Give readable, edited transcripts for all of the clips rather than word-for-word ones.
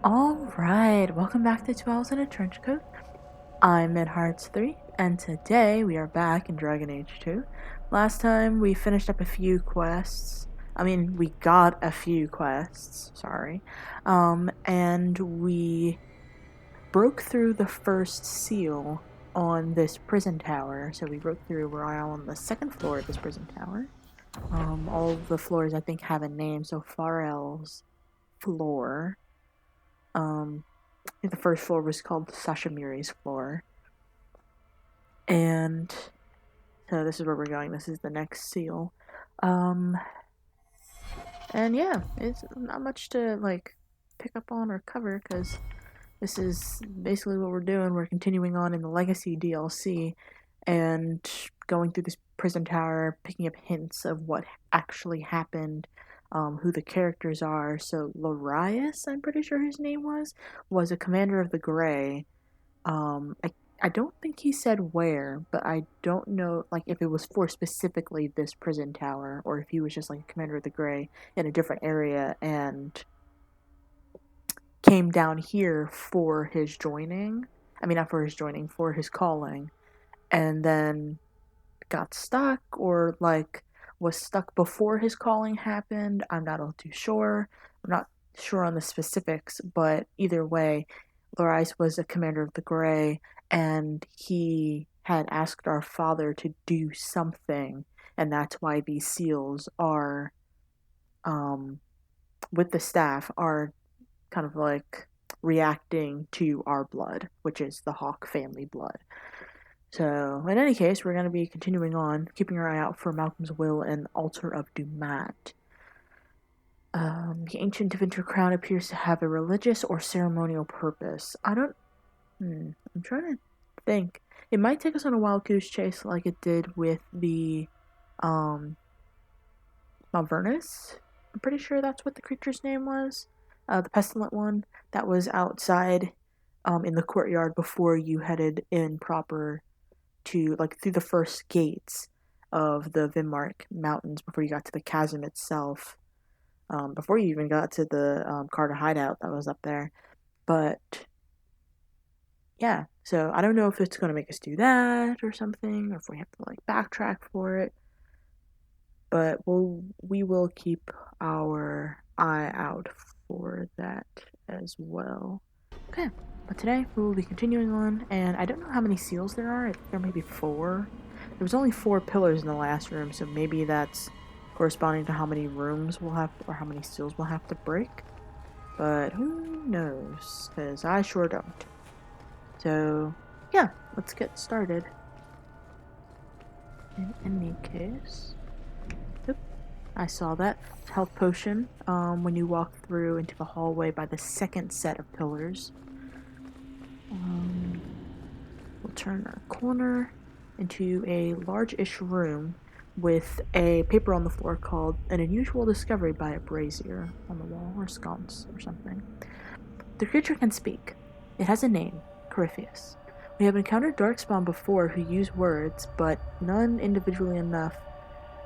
Alright, welcome back to 2 Owls in a Trench Coat. I'm MidHearts3, and today we are back in Dragon Age 2. Last time we finished up a few quests. We got a few quests, sorry. And we broke through the first seal on this prison tower. So we broke through, we're on the second floor of this prison tower. All of the floors I think have a name, so Farele's floor. I think the first floor was called Sashimiri's floor. And so this is where we're going. This is the next seal. And yeah, it's not much to pick up on or cover because this is basically what we're doing. We're continuing on in the Legacy DLC and going through this prison tower, picking up hints of what actually happened, who the characters are. So Larius, I'm pretty sure his name was a commander of the Grey. I don't think he said where, but I don't know if it was for specifically this prison tower or if he was just like a commander of the Grey in a different area and came down here for his joining. Not for his joining, for his calling, and then got stuck or was stuck before his calling happened. I'm not all too sure. I'm not sure on the specifics, but either way, Larice was a commander of the Grey, and he had asked our father to do something, and that's why these seals are, with the staff, are kind of reacting to our blood, which is the Hawk family blood. So, in any case, we're going to be continuing on, keeping our eye out for Malcolm's Will and Altar of Dumat. The ancient Deventer crown appears to have a religious or ceremonial purpose. I'm trying to think. It might take us on a wild goose chase like it did with the, Mount Vernus. I'm pretty sure that's what the creature's name was. The pestilent one that was outside, in the courtyard before you headed in proper to, through the first gates of the Vinmark Mountains before you got to the chasm itself. Before you even got to the Carter hideout that was up there. But yeah, so I don't know if it's going to make us do that or something, or if we have to backtrack for it. But we will keep our eye out for that as well. Okay, but today we will be continuing on, and I don't know how many seals there are. I think there may be 4. There was only 4 pillars in the last room, so maybe that's corresponding to how many rooms we'll have, or how many seals we'll have to break. But who knows? Because I sure don't. So, yeah, let's get started. In any case, I saw that health potion when you walk through into the hallway by the second set of pillars. We'll turn our corner into a large-ish room with a paper on the floor called An Unusual Discovery by a Brazier on the wall, or sconce, or something. The creature can speak. It has a name, Corypheus. We have encountered Darkspawn before who use words, but none individually enough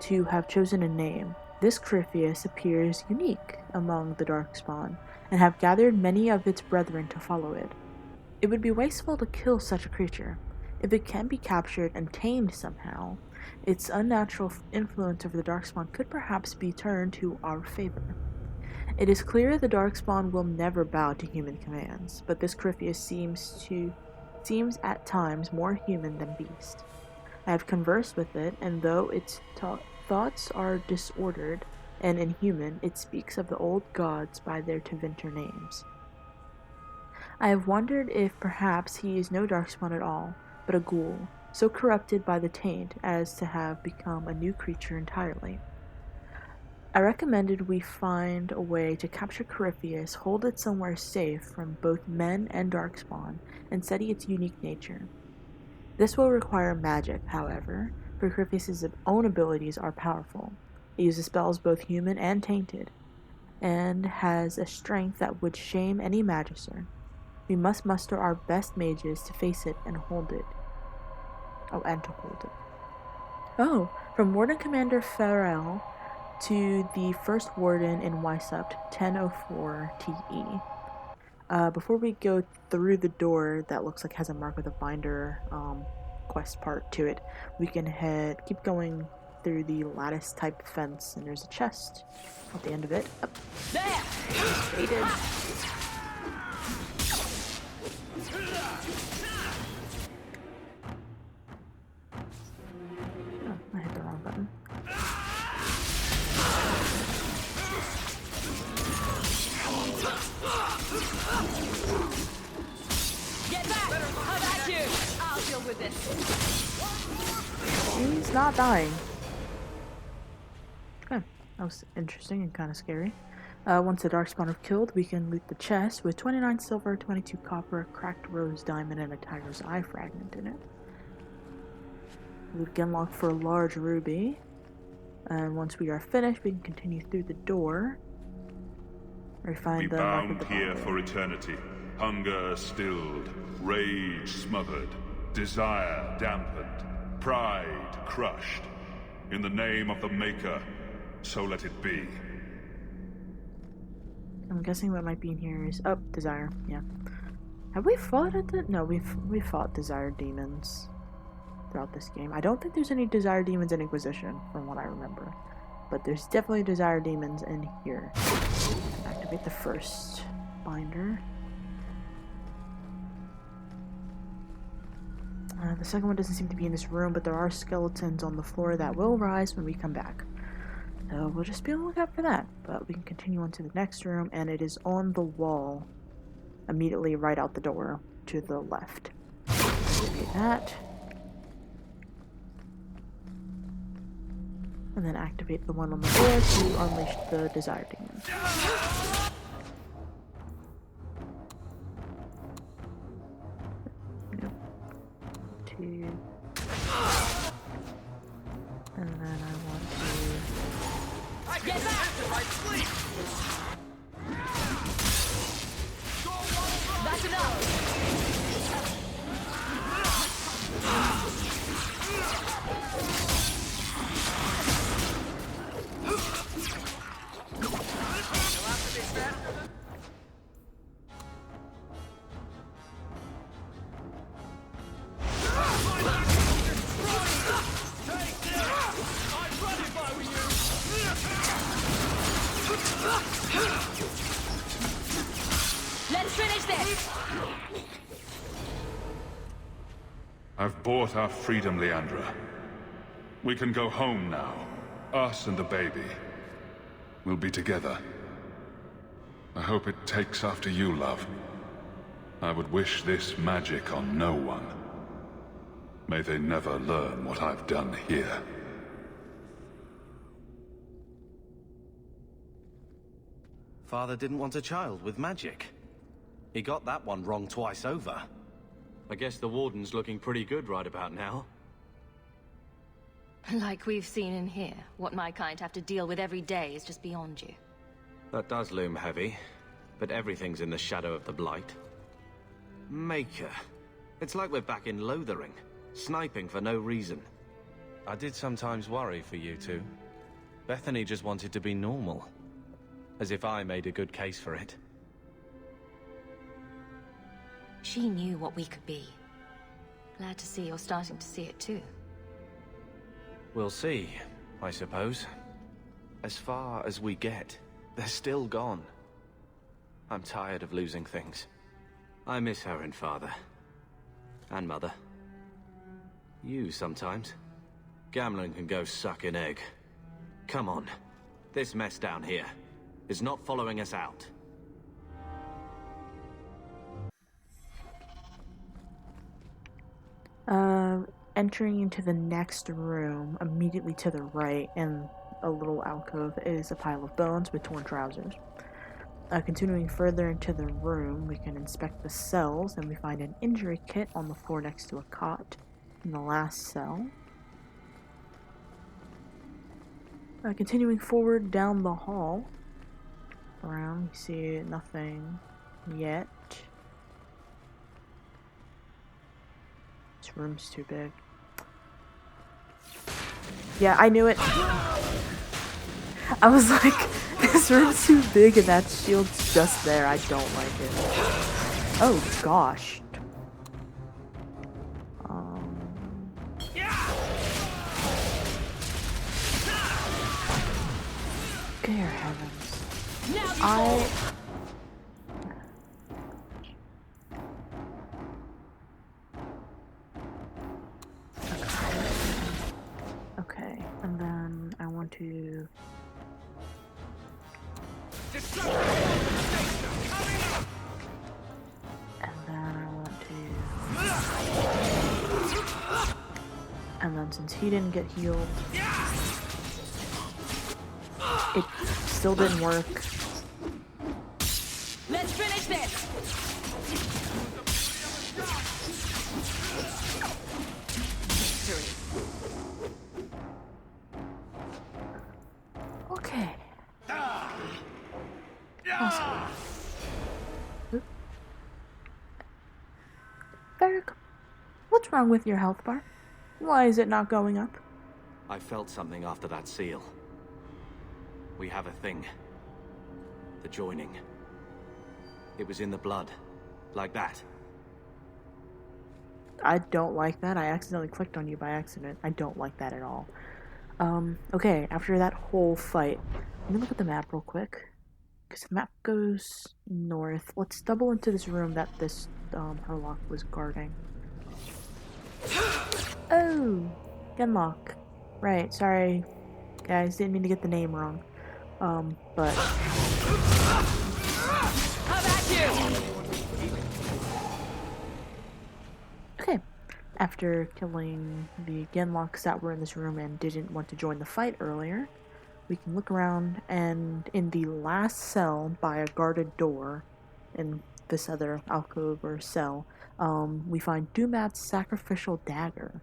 to have chosen a name. This Corypheus appears unique among the Darkspawn, and have gathered many of its brethren to follow it. It would be wasteful to kill such a creature. If it can be captured and tamed somehow, its unnatural influence over the Darkspawn could perhaps be turned to our favor. It is clear the Darkspawn will never bow to human commands, but this Corypheus seems at times more human than beast. I have conversed with it, and though its thoughts are disordered and inhuman, it speaks of the old gods by their Deventer names. I have wondered if perhaps he is no Darkspawn at all, but a ghoul, so corrupted by the taint as to have become a new creature entirely. I recommended we find a way to capture Corypheus, hold it somewhere safe from both men and Darkspawn, and study its unique nature. This will require magic, however, for Corypheus' own abilities are powerful. It uses spells both human and tainted, and has a strength that would shame any magister. We must muster our best mages to face it and hold it. From Warden Commander Farele to the First Warden in Weisupt, 1004 TE. Before we go through the door that looks like has a mark with a binder quest part to it, we can keep going through the lattice type fence, and there's a chest at the end of it. Up. There! Faded. Oh, I hit the wrong button. Get back! How about you? I'll deal with this. He's not dying. Okay, that was interesting and kind of scary. Once the darkspawn are killed, we can loot the chest with 29 silver, 22 copper, a cracked rose diamond, and a tiger's eye fragment in it. Loot Genlock for a large ruby. And once we are finished, we can continue through the door. We find the mark with the here binder. for eternity. Hunger stilled, rage smothered, desire dampened, pride crushed. In the name of the Maker, so let it be. I'm guessing what might be in here is desire. Yeah. Have we fought at the? No, we fought desire demons throughout this game. I don't think there's any desire demons in Inquisition, from what I remember, but there's definitely desire demons in here. Activate the first binder. The second one doesn't seem to be in this room, but there are skeletons on the floor that will rise when we come back. So we'll just be on the lookout for that. But we can continue on to the next room, and it is on the wall, immediately right out the door to the left. Activate that. And then activate the one on the door to unleash the desire demon. And then I want to Get back! That's enough! Let's finish this! I've bought our freedom, Leandra. We can go home now. Us and the baby. We'll be together. I hope it takes after you, love. I would wish this magic on no one. May they never learn what I've done here. Father didn't want a child with magic. He got that one wrong twice over. I guess the Warden's looking pretty good right about now. Like we've seen in here, what my kind have to deal with every day is just beyond you. That does loom heavy, but everything's in the shadow of the Blight. Maker. It's like we're back in Lothering, sniping for no reason. I did sometimes worry for you two. Bethany just wanted to be normal. As if I made a good case for it. She knew what we could be. Glad to see you're starting to see it too. We'll see, I suppose. As far as we get, they're still gone. I'm tired of losing things. I miss her and Father. And Mother. You sometimes. Gamlen can go suck an egg. Come on. This mess down here is not following us out. Entering into the next room, immediately to the right, in a little alcove, is a pile of bones with torn trousers. Continuing further into the room, we can inspect the cells, and we find an injury kit on the floor next to a cot in the last cell. Continuing forward down the hall, around, we see nothing yet. This room's too big. Yeah, I knew it. I was like, this This room's too big and that shield's just there. I don't like it. Oh gosh. Dear heavens. Okay, and then I want to... And then I want to... And then since he didn't get healed... It still didn't work. Let's finish this. Okay. Awesome. Varric, what's wrong with your health bar? Why is it not going up? I felt something after that seal. We have a thing. The joining. It was in the blood. Like that. I don't like that. I accidentally clicked on you by accident. I don't like that at all. Okay, after that whole fight, let me look at the map real quick. Because the map goes north. Let's double into this room that this, Herlock was guarding. Oh! Genlock. Right, sorry, guys. Didn't mean to get the name wrong. But... How about you? Okay. After killing the Genlocks that were in this room and didn't want to join the fight earlier, we can look around, and in the last cell by a guarded door, in this other alcove or cell, we find Dumat's sacrificial dagger.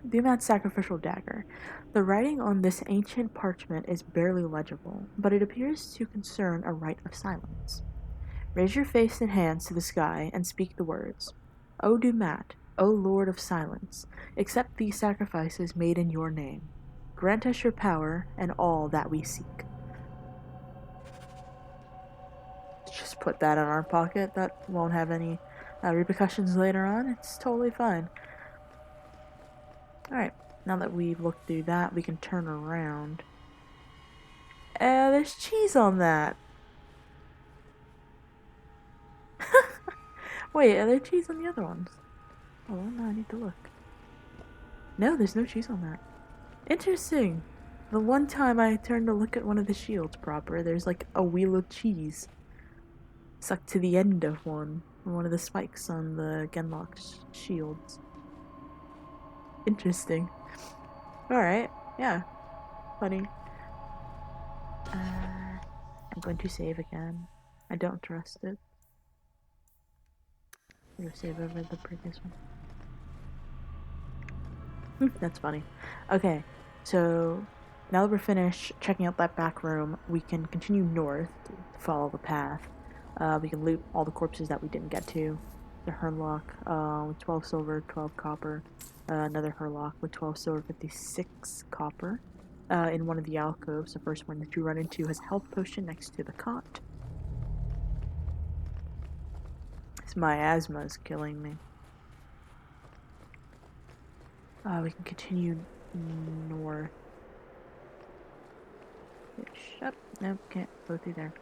Dumat's sacrificial dagger. The writing on this ancient parchment is barely legible, but it appears to concern a rite of silence. Raise your face and hands to the sky and speak the words. O Dumat, O Lord of Silence, accept these sacrifices made in your name. Grant us your power and all that we seek. Just put that in our pocket. That won't have any repercussions later on. It's totally fine. Alright, now that we've looked through that, we can turn around. There's cheese on that. Wait, are there cheese on the other ones? Oh, no, I need to look. No, there's no cheese on that. Interesting. The one time I turned to look at one of the shields proper, there's like a wheel of cheese stuck to the end of one of the spikes on the Genlock's shields. Interesting. Alright, yeah. Funny. I'm going to save again. I don't trust it. I'm gonna save over the previous one. That's funny. Okay, so now that we're finished checking out that back room, we can continue north to follow the path. We can loot all the corpses that we didn't get to. The Herlock with 12 silver, 12 copper. Another Herlock with 12 silver, 56 copper. In one of the alcoves, the first one that you run into has a health potion next to the cot. My asthma is killing me. We can continue north. Up. Nope, can't go through there.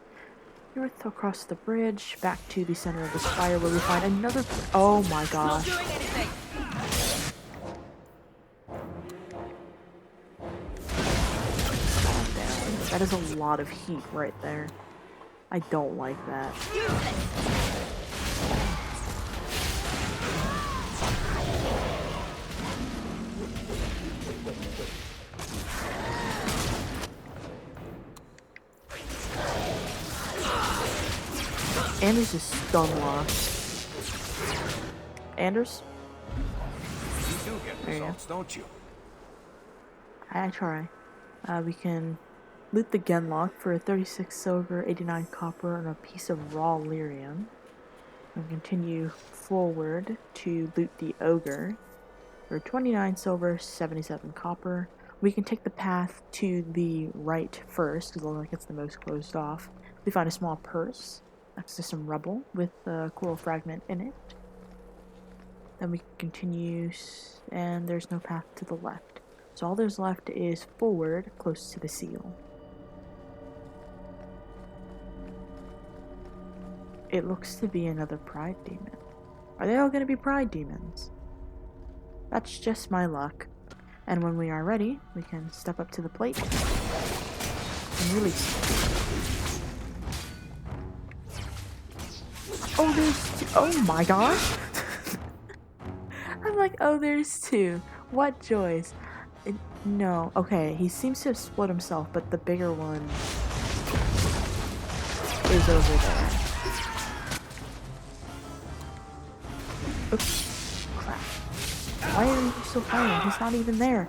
North across the bridge, back to the center of the spire where we find another. Oh my gosh. Not doing anything. That is a lot of heat right there. I don't like that. Anders is stun locked. Anders? You do get results, don't you? I try. We can loot the Genlock for 36 silver, 89 copper, and a piece of raw lyrium. And continue forward to loot the Ogre for 29 silver, 77 copper, We can take the path to the right first, because it looks like it's the most closed off. We find a small purse next to some rubble with a coral fragment in it. Then we continue, and there's no path to the left. So all there's left is forward, close to the seal. It looks to be another pride demon. Are they all going to be pride demons? That's just my luck. And when we are ready, we can step up to the plate and release it. Oh, there's two. Oh my gosh! I'm like, oh, there's two. What joys. No. Okay, he seems to have split himself, but the bigger one is over there. Oops. Crap. Why are you still fighting? He's not even there.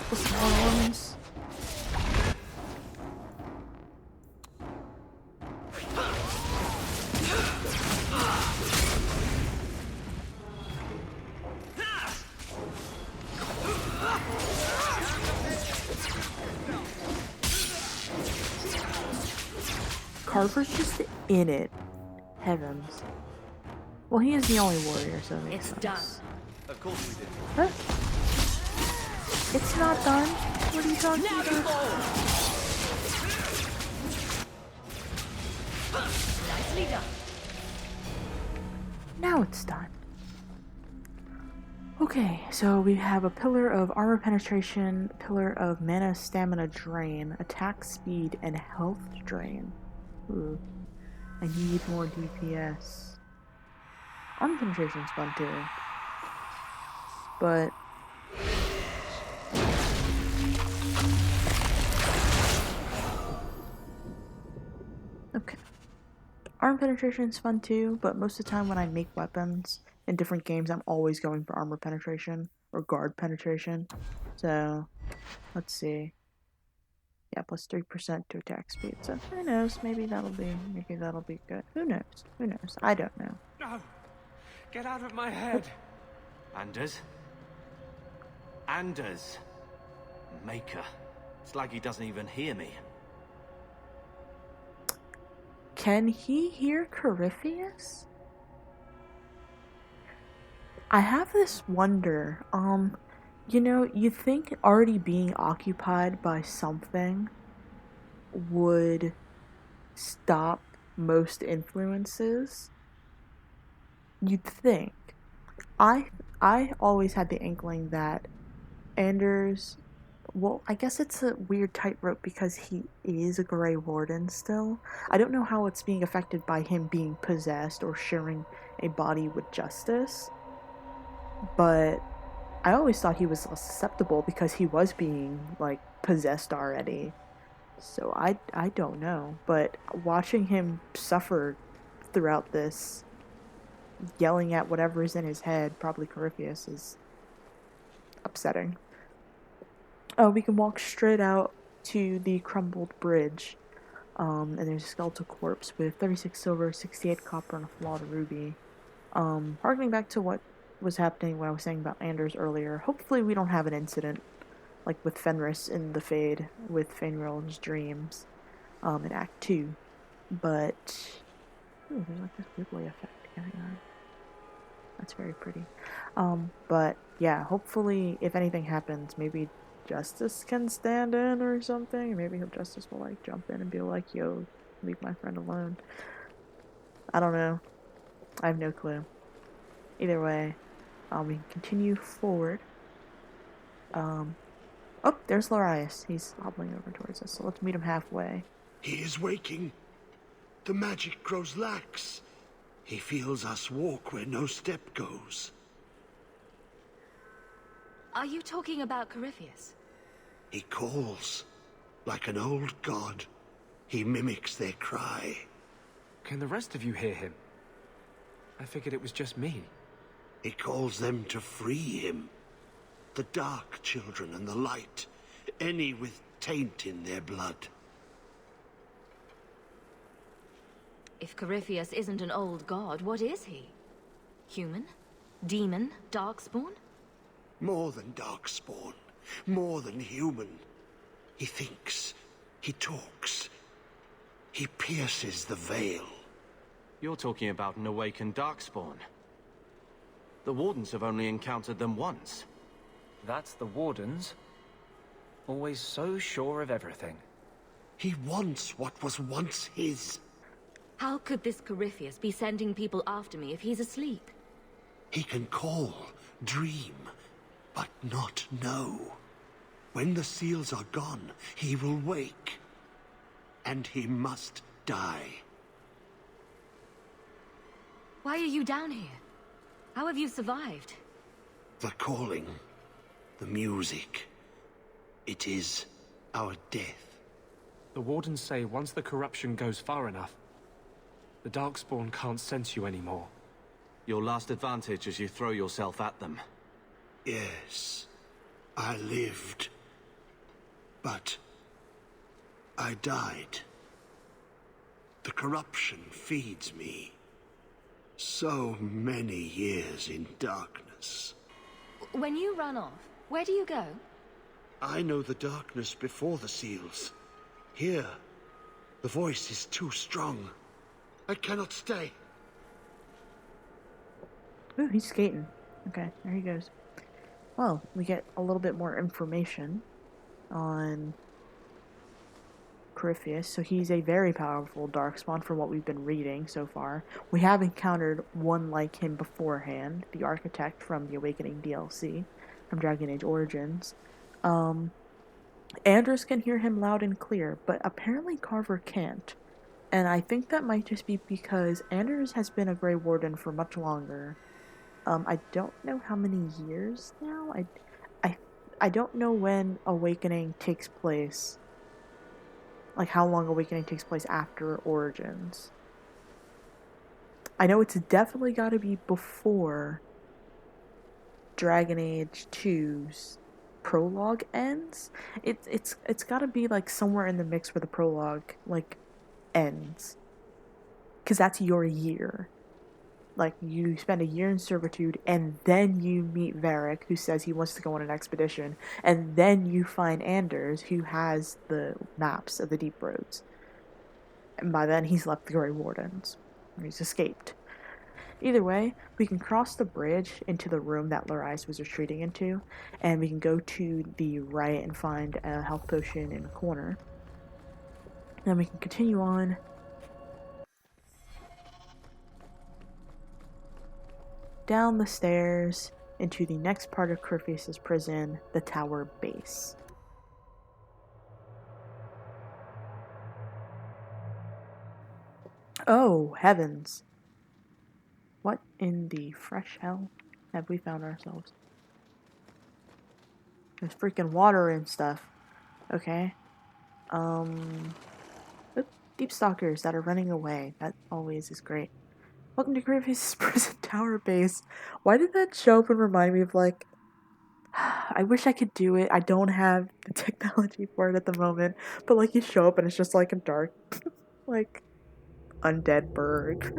The small ones. Carver's just in it. Heavens. Well, he is the only warrior, so it makes sense. Done. Of course we did. Huh? It's not done. What are you talking about? Nicely done. Now it's done. Okay, so we have a pillar of armor penetration, pillar of mana stamina drain, attack speed, and health drain. Ooh. I need more DPS. Armor penetration's fun too. But okay. Armor penetration is fun too, but most of the time when I make weapons in different games, I'm always going for armor penetration or guard penetration. So, let's see. Yeah, plus 3% to attack speed. So, who knows? Maybe that'll be good. Who knows? Who knows? I don't know. No! Get out of my head! Anders? Anders! Maker. It's like he doesn't even hear me. Can he hear Corypheus? I have this wonder. You know, you think already being occupied by something would stop most influences? You'd think. I always had the inkling that Anders, well, I guess it's a weird tightrope because he is a Grey Warden still. I don't know how it's being affected by him being possessed or sharing a body with Justice, but I always thought he was less susceptible because he was being, like, possessed already. So I don't know, but watching him suffer throughout this, yelling at whatever is in his head, probably Corypheus, is upsetting. Oh, we can walk straight out to the crumbled bridge, and there's a skeletal corpse with 36 silver, 68 copper, and a flawed ruby. Harkening back to what was happening when I was saying about Anders earlier, hopefully we don't have an incident like with Fenris in the Fade with Fainril's dreams in Act 2. But ooh, there's like this wibbly effect going on. That's very pretty. But yeah, hopefully if anything happens, maybe Justice can stand in or something. Maybe Justice will like jump in and be like, yo, leave my friend alone. I don't know. I have no clue. Either way, we can continue forward. Oh, there's Larius. He's hobbling over towards us, so let's meet him halfway. He is waking. The magic grows lax. He feels us walk where no step goes. Are you talking about Corypheus? He calls, like an old god. He mimics their cry. Can the rest of you hear him? I figured it was just me. He calls them to free him. The dark children and the light. Any with taint in their blood. If Corypheus isn't an old god, what is he? Human? Demon? Darkspawn? More than darkspawn. More than human. He thinks. He talks. He pierces the veil. You're talking about an awakened Darkspawn. The Wardens have only encountered them once. That's the Wardens. Always so sure of everything. He wants what was once his. How could this Corypheus be sending people after me if he's asleep? He can call, dream, but not know. When the seals are gone, he will wake. And he must die. Why are you down here? How have you survived? The calling, the music. It is our death. The Wardens say once the corruption goes far enough, the Darkspawn can't sense you anymore. Your last advantage is you throw yourself at them. Yes, I lived. But I died. The corruption feeds me. So many years in darkness. When you run off, where do you go? I know the darkness before the seals. Here, the voice is too strong. I cannot stay. Ooh, he's skating. Okay, there he goes. Well, we get a little bit more information on Corypheus. So he's a very powerful Darkspawn from what we've been reading so far. We have encountered one like him beforehand, the Architect from the Awakening DLC, from Dragon Age Origins. Anders can hear him loud and clear, but apparently Carver can't. And I think that might just be because Anders has been a Grey Warden for much longer. I don't know how many years now. I don't know when Awakening takes place. Like how long Awakening takes place after Origins. I know it's definitely got to be before Dragon Age 2's prologue ends. It's got to be like somewhere in the mix where the prologue like ends. 'Cause that's your year. Like, you spend a year in servitude, and then you meet Varric, who says he wants to go on an expedition, and then you find Anders, who has the maps of the Deep Roads. And by then, he's left the Grey Wardens. He's escaped. Either way, we can cross the bridge into the room that Lorais was retreating into, and we can go to the right and find a health potion in a corner. Then we can continue on down the stairs into the next part of Corypheus' prison, the tower base. Oh, heavens. What in the fresh hell have we found ourselves? There's freaking water and stuff. Okay. Deep stalkers that are running away. That always is great. Welcome to Corypheus' prison tower base. Why did that show up and remind me of, like... I wish I could do it. I don't have the technology for it at the moment. But, like, you show up and it's just, like, a dark... like... undead burg.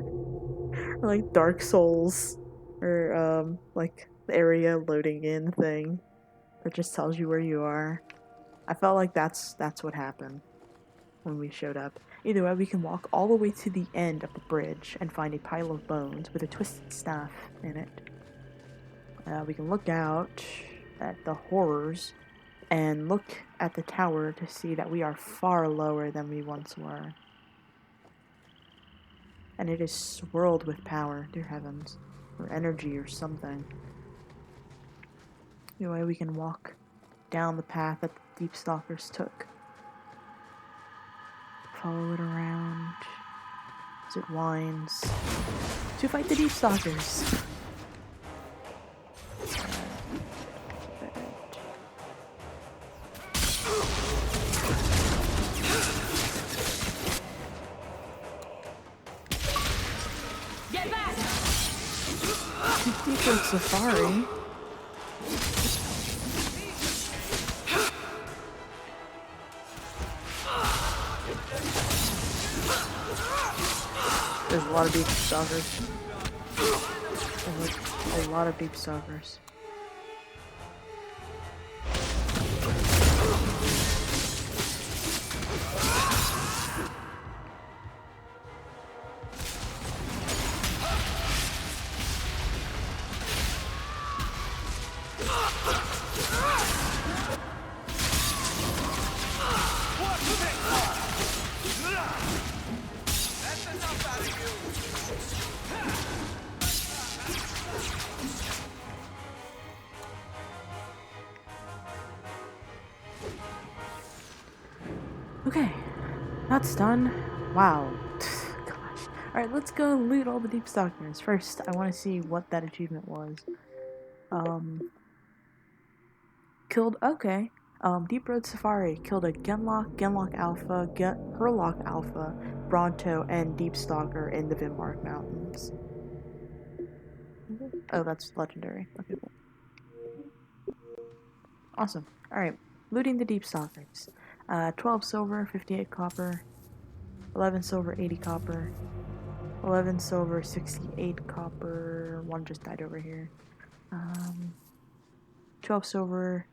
Or, like, Dark Souls. Or, like, the area loading in thing. That just tells you where you are. I felt like that's what happened when we showed up. Either way, we can walk all the way to the end of the bridge and find a pile of bones with a twisted staff in it. We can look out at the horrors and look at the tower to see that we are far lower than we once were. And it is swirled with power, dear heavens, or energy or something. Anyway, we can walk down the path that the Deep Stalkers took. Follow it around as it winds to fight the Deep Stalkers. Get back! Deep Road Safari. There's a lot of Deep Stalkers. There's a lot of deep stalkers. Okay, that's done. Wow. Gosh. Alright, let's go loot all the deep stalkers. First, I want to see what that achievement was. Killed, okay. Deep Road Safari killed a Genlock, Genlock Alpha, Herlock Alpha, Bronto, and Deep Stalker in the Vimmark Mountains. Oh, that's legendary. Okay, cool. Awesome. Alright, looting the Deep Stalkers. 12 silver, 58 copper, 11 silver, 80 copper, 11 silver, 68 copper, one just died over here. 12 silver,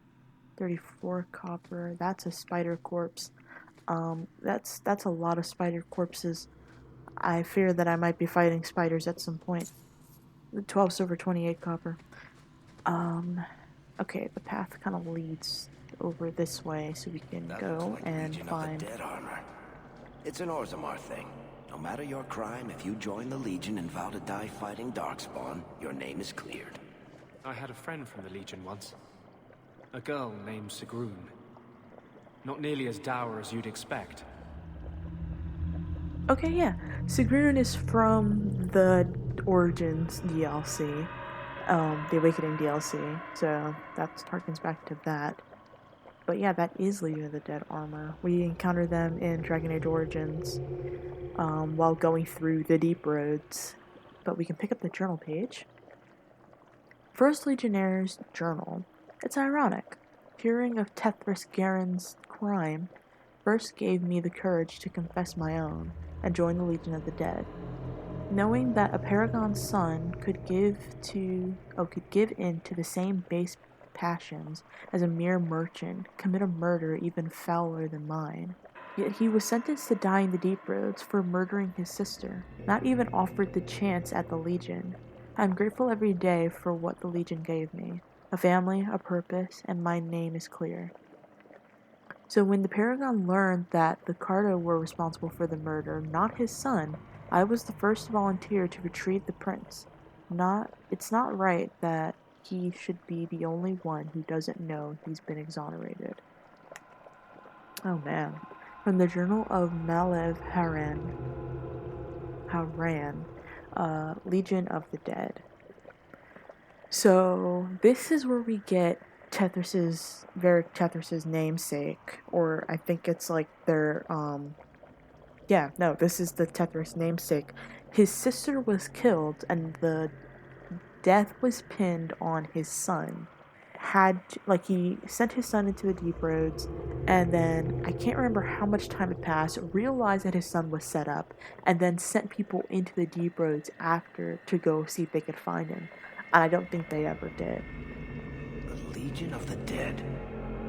34 copper, that's a spider corpse. That's a lot of spider corpses. I fear that I might be fighting spiders at some point. 12 silver, 28 copper. Okay, the path kind of leads over this way, so we can go and find... Dead armor. It's an Orzammar thing. No matter your crime, if you join the Legion and vow to die fighting Darkspawn, your name is cleared. I had a friend from the Legion once. A girl named Sigrun. Not nearly as dour as you'd expect. Okay, yeah. Sigrun is from the Origins DLC. The Awakening DLC. So that harkens back to that. But yeah, that is Legion of the Dead armor. We encounter them in Dragon Age Origins while going through the Deep Roads. But we can pick up the journal page. First Legionnaire's Journal. It's ironic. Hearing of Tethras Garen's crime first gave me the courage to confess my own and join the Legion of the Dead. Knowing that a Paragon's son could give in to the same base passions as a mere merchant, commit a murder even fouler than mine. Yet he was sentenced to die in the Deep Roads for murdering his sister, not even offered the chance at the Legion. I am grateful every day for what the Legion gave me. A family, a purpose, and my name is clear. So when the Paragon learned that the Cardo were responsible for the murder, not his son, I was the first volunteer to retrieve the prince. It's not right that he should be the only one who doesn't know he's been exonerated. Oh man. From the Journal of Malev Haran, Legion of the Dead. So this is where we get Varric Tethras' namesake, or I think it's like their, this is the Tethras namesake. His sister was killed, and the death was pinned on his son. He sent his son into the Deep Roads, and then, I can't remember how much time had passed, realized that his son was set up, and then sent people into the Deep Roads after to go see if they could find him. And I don't think they ever did. The Legion of the Dead,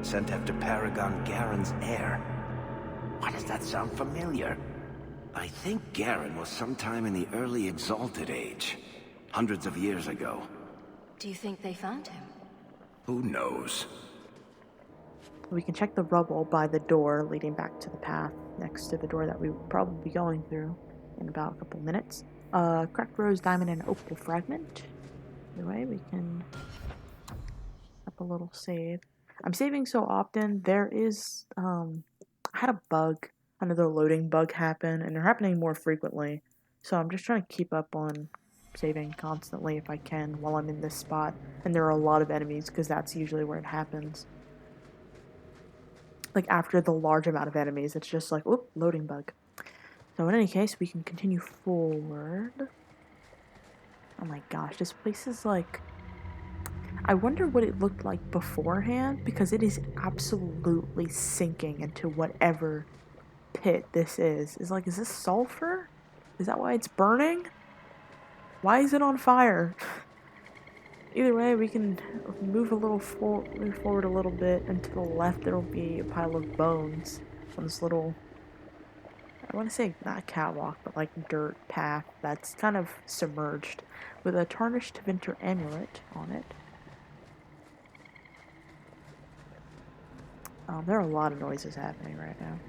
sent after Paragon Garen's heir. Why does that sound familiar? I think Garen was sometime in the early Exalted Age, hundreds of years ago. Do you think they found him? Who knows? We can check the rubble by the door leading back to the path next to the door that we will probably be going through in about a couple minutes. Cracked rose, diamond, and opal fragment. Either way, we can up a little save. I'm saving so often. There is, I had a bug, another loading bug happen, and they're happening more frequently. So I'm just trying to keep up on saving constantly if I can while I'm in this spot. And there are a lot of enemies because that's usually where it happens. Like after the large amount of enemies, it's just like, oop, loading bug. So in any case, we can continue forward. Oh my gosh, this place is like... I wonder what it looked like beforehand, because it is absolutely sinking into whatever pit this is. Is this sulfur? Is that why it's burning? Why is it on fire? Either way, we can move move forward a little bit, and to the left there'll be a pile of bones on this little, I want to say not catwalk, but like dirt path that's kind of submerged, with a tarnished winter amulet on it. There are a lot of noises happening right now.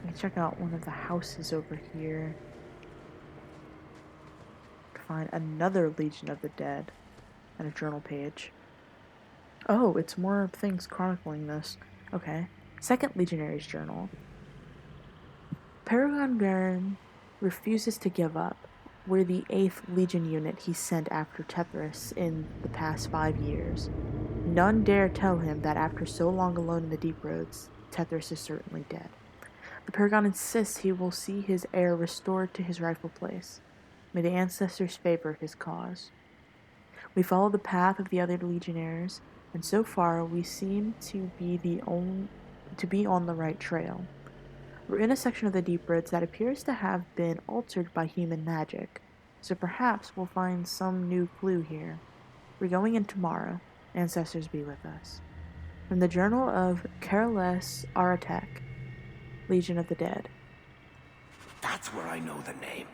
Let me check out one of the houses over here to find another Legion of the Dead and a journal page. Oh, it's more things chronicling this. Okay. Second Legionary's Journal. Paragon Garen refuses to give up. We're the 8th Legion unit he sent after Tethras in the past 5 years. None dare tell him that after so long alone in the deep roads, Tethras is certainly dead. The Paragon insists he will see his heir restored to his rightful place. May the ancestors favor his cause. We follow the path of the other legionnaires, and so far we seem to be on the right trail. We're in a section of the deep roads that appears to have been altered by human magic, so perhaps we'll find some new clue here. We're going in tomorrow. Ancestors be with us. From the Journal of Careless Aratek, Legion of the Dead. That's where I know the name.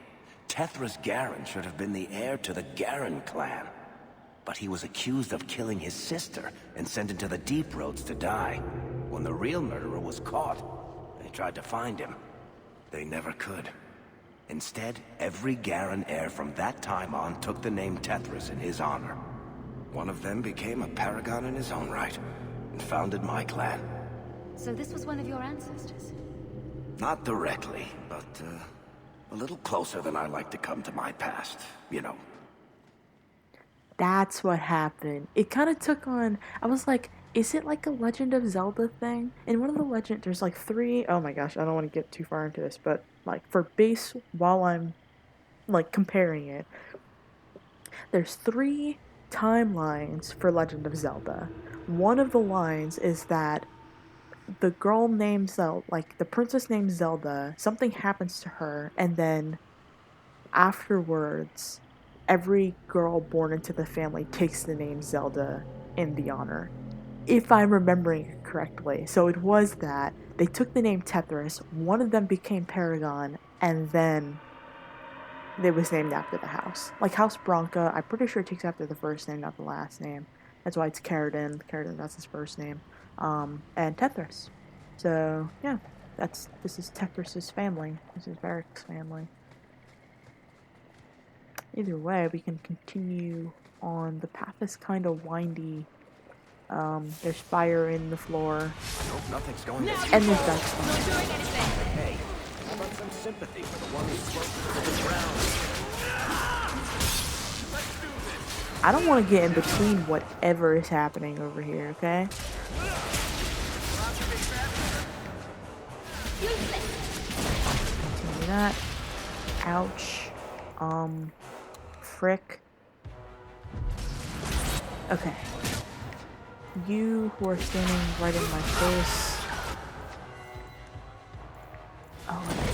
Tethras Garen should have been the heir to the Garen clan. But he was accused of killing his sister and sent into the deep roads to die. When the real murderer was caught, they tried to find him. They never could. Instead, every Garen heir from that time on took the name Tethras in his honor. One of them became a paragon in his own right, and founded my clan. So this was one of your ancestors? Not directly, but a little closer than I like to come to my past, you know. That's what happened. It kind of took on, I was like, is it like a Legend of Zelda thing? In one of the there's like 3, oh my gosh, I don't want to get too far into this, but like for base, while I'm like comparing it, there's 3 timelines for Legend of Zelda. One of the lines is that the girl named Zelda, like the princess named Zelda, something happens to her, and then afterwards, every girl born into the family takes the name Zelda in the honor. If I'm remembering it correctly. So it was that they took the name Tethras, one of them became Paragon, and then it was named after the house. Like House Bronca, I'm pretty sure it takes after the first name, not the last name. That's why it's Caridin. Caridin, that's his first name. And Tethras. So, yeah, this is Tethras' family. This is Varric's family. Either way, we can continue on. The path is kind of windy. There's fire in the floor. I hope nothing's going to... And there's that stuff. Not doing anything! Hey, how about some sympathy for the one who's closest to the ground? I don't want to get in between whatever is happening over here, okay? Continue that. Ouch. Frick. Okay. You who are standing right in my face. Oh, okay.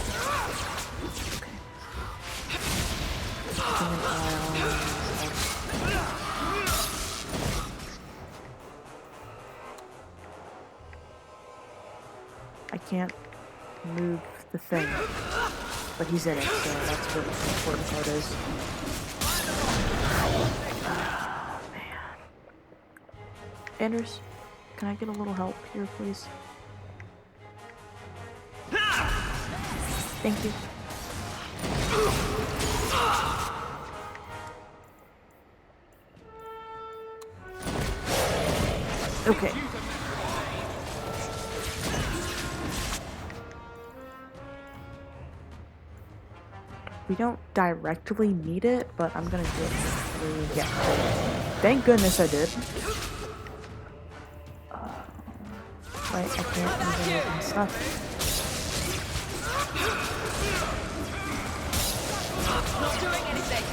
I can't move the thing, but he's in it, so that's what the important part is. Oh, man. Anders, can I get a little help here, please? Thank you. Okay. We don't directly need it, but I'm gonna do it through. Yeah. Thank goodness I did. Wait, I can't even open stuff. Not doing anything!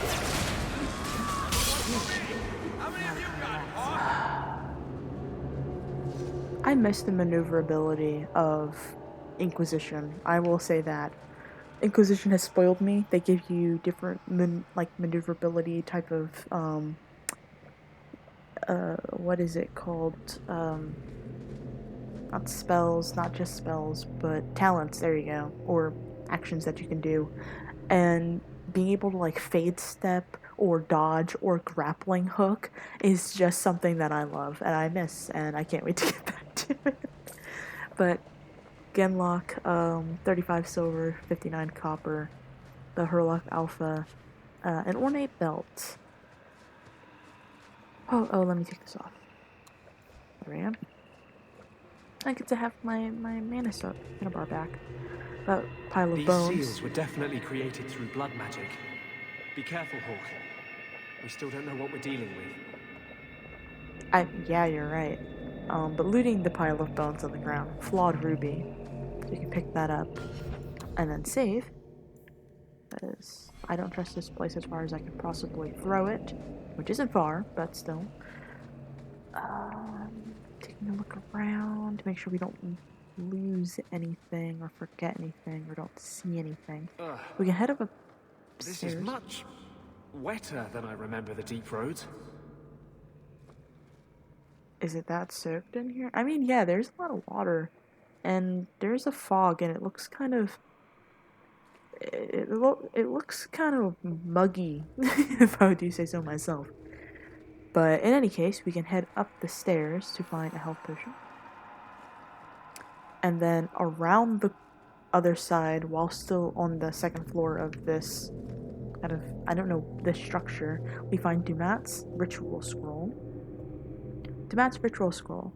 I miss the maneuverability of Inquisition. I will say that. Inquisition has spoiled me. They give you different maneuverability type of what is it called? Not spells, not just spells, but talents, there you go. Or actions that you can do. And being able to like fade step or dodge or grappling hook is just something that I love and I miss, and I can't wait to get back to it. But Genlock, 35 silver, 59 copper, the Herlock Alpha, an ornate belt. Oh, let me take this off. There we go. I get to have my mana bar back. That pile of These bones. seals were definitely created through blood magic. Be careful, Hawk. We still don't know what we're dealing with. Yeah, you're right. But looting the pile of bones on the ground, flawed ruby. So you can pick that up and then save. Because I don't trust this place as far as I could possibly throw it, which isn't far, but still. Taking a look around to make sure we don't lose anything or forget anything or don't see anything. We can head up upstairs. This is much wetter than I remember the deep roads. Is it that soaked in here? I mean, yeah, there's a lot of water. And there's a fog, and it looks kind of... It looks kind of muggy, if I do say so myself. But in any case, we can head up the stairs to find a health potion. And then around the other side, while still on the second floor of this kind of, I don't know, this structure, we find Dumat's ritual scroll. Dumat's ritual scroll.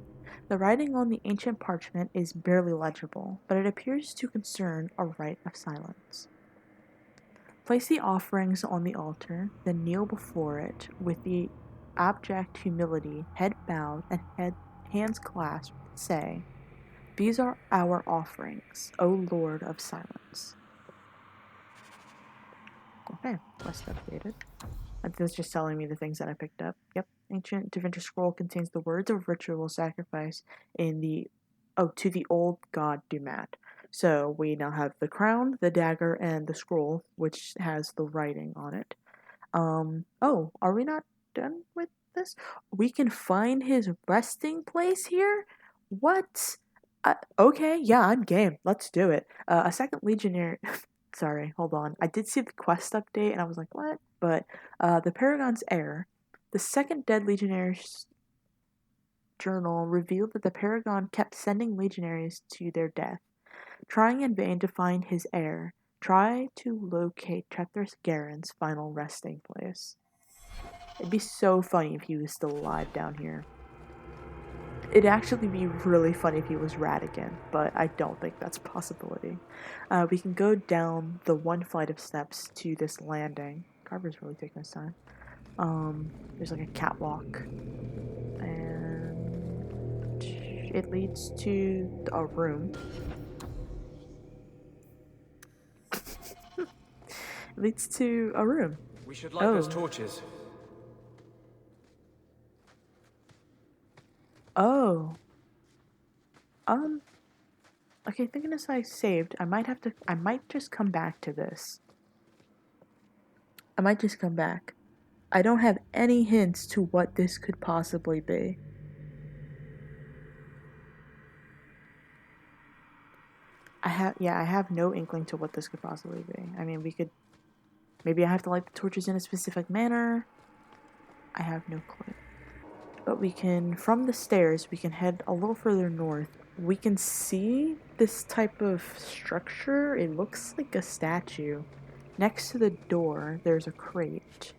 The writing on the ancient parchment is barely legible, but it appears to concern a rite of silence. Place the offerings on the altar, then kneel before it with the abject humility, head bowed and hands clasped, say, "These are our offerings, O Lord of Silence." Okay, quest updated. That's just telling me the things that I picked up. Yep, ancient Da Vinci scroll contains the words of ritual sacrifice to the old god Dumat. So we now have the crown, the dagger, and the scroll, which has the writing on it. Are we not done with this? We can find his resting place here? What? Okay, yeah, I'm game. Let's do it. A second legionnaire. Sorry, hold on. I did see the quest update and I was like, what? But the Paragon's heir, the second dead legionnaire's journal revealed that the Paragon kept sending legionaries to their death, trying in vain to find his heir. Try to locate Tethras Garen's final resting place. It'd be so funny if he was still alive down here. It'd actually be really funny if he was Radigan, but I don't think that's a possibility. We can go down the one flight of steps to this landing. Carver's really taking his time. There's like a catwalk, and it leads to a room. It leads to a room. We should light those torches. Oh. Okay, thinking as I saved, I might just come back to this. I might just come back. I don't have any hints to what this could possibly be. I have no inkling to what this could possibly be. I mean, maybe I have to light the torches in a specific manner. I have no clue. But from the stairs, we can head a little further north. We can see this type of structure. It looks like a statue. Next to the door, there's a crate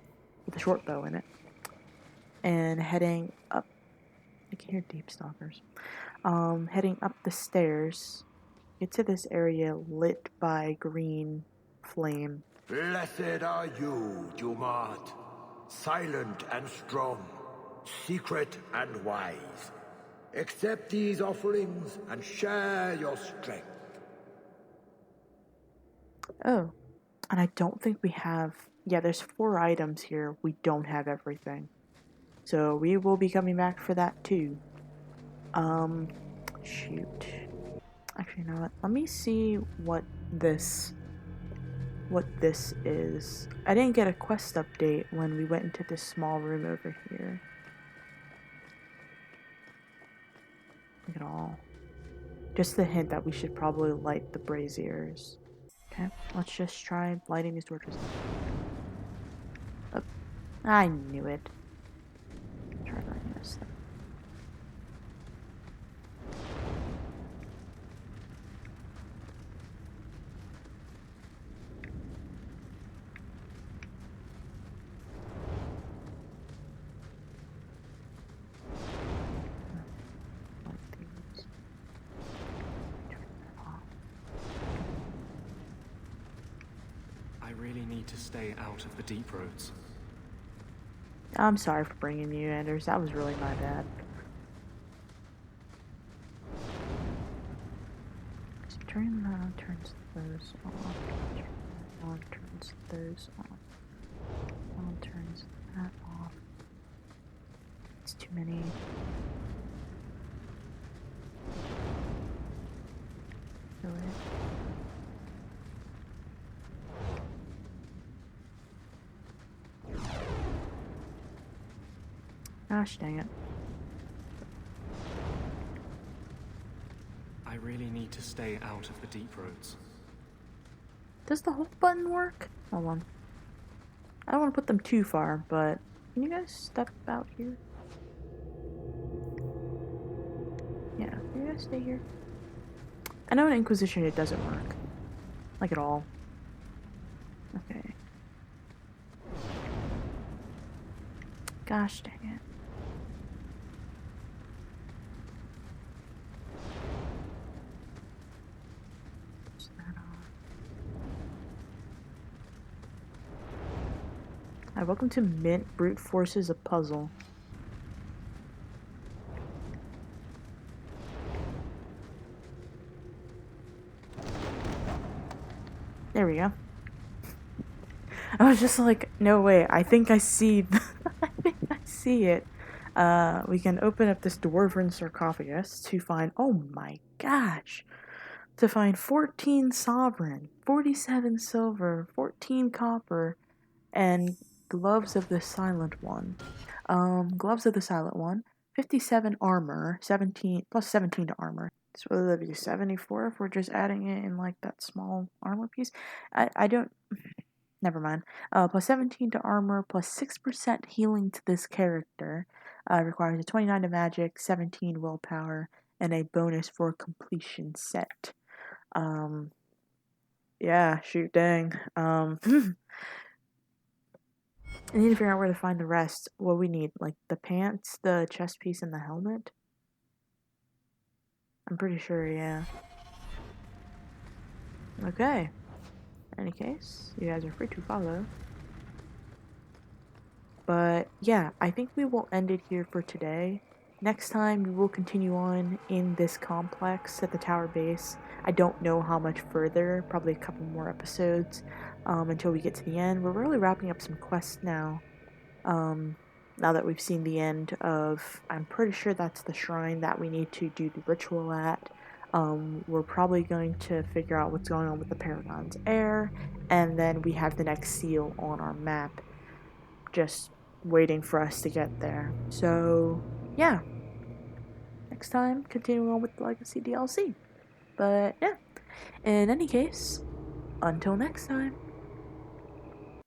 with a short bow in it. And heading up, I can hear deep stalkers. Heading up the stairs, get to this area lit by green flame. Blessed are you, Dumat, silent and strong, secret and wise. Accept these offerings and share your strength. Oh, and I don't think we have... Yeah, there's 4 items here. We don't have everything. So we will be coming back for that too. Shoot. Actually, you know what? Let me see what this is. I didn't get a quest update when we went into this small room over here. Look at all. Just the hint that we should probably light the braziers. Okay, let's just try lighting these torches. Oh, I knew it. Try lighting this thing. I really need to stay out of the deep roads. I'm sorry for bringing you, Anders. That was really my bad. So turn that on, turns those off. Turn that on, turns those off. On, turns that off. It's too many. Really? Gosh dang it. I really need to stay out of the deep roads. Does the hold button work? Hold on. I don't want to put them too far, but can you guys step out here? Yeah, can you guys stay here? I know in Inquisition it doesn't work. Like at all. Okay. Gosh dang it. Turn that on. Hi, welcome to Mint Brute Forces a Puzzle. There we go. I was just like, no way, I think I see I think I see it. We can open up this dwarven sarcophagus to find, oh my gosh, to find 14 sovereign, 47 silver, 14 copper, and gloves of the silent one. Gloves of the silent one, 57 armor, 17 plus 17 to armor. So whether that be 74 if we're just adding it in like that small armor piece. I don't. Never mind. Plus 17 to armor, plus 6% healing to this character. Requires a 29 to magic, 17 willpower, and a bonus for completion set. Yeah, shoot, dang. I need to figure out where to find the rest. What we need, like the pants, the chest piece, and the helmet. I'm pretty sure, yeah. Okay. In any case, you guys are free to follow. But yeah, I think we will end it here for today. Next time, we will continue on in this complex at the tower base. I don't know how much further, probably a couple more episodes until we get to the end. We're really wrapping up some quests now. Now that we've seen the end of, I'm pretty sure that's the shrine that we need to do the ritual at. We're probably going to figure out what's going on with the Paragon's heir, and then we have the next seal on our map, just waiting for us to get there. So, yeah. Next time, continuing on with the Legacy DLC. But, yeah. In any case, until next time.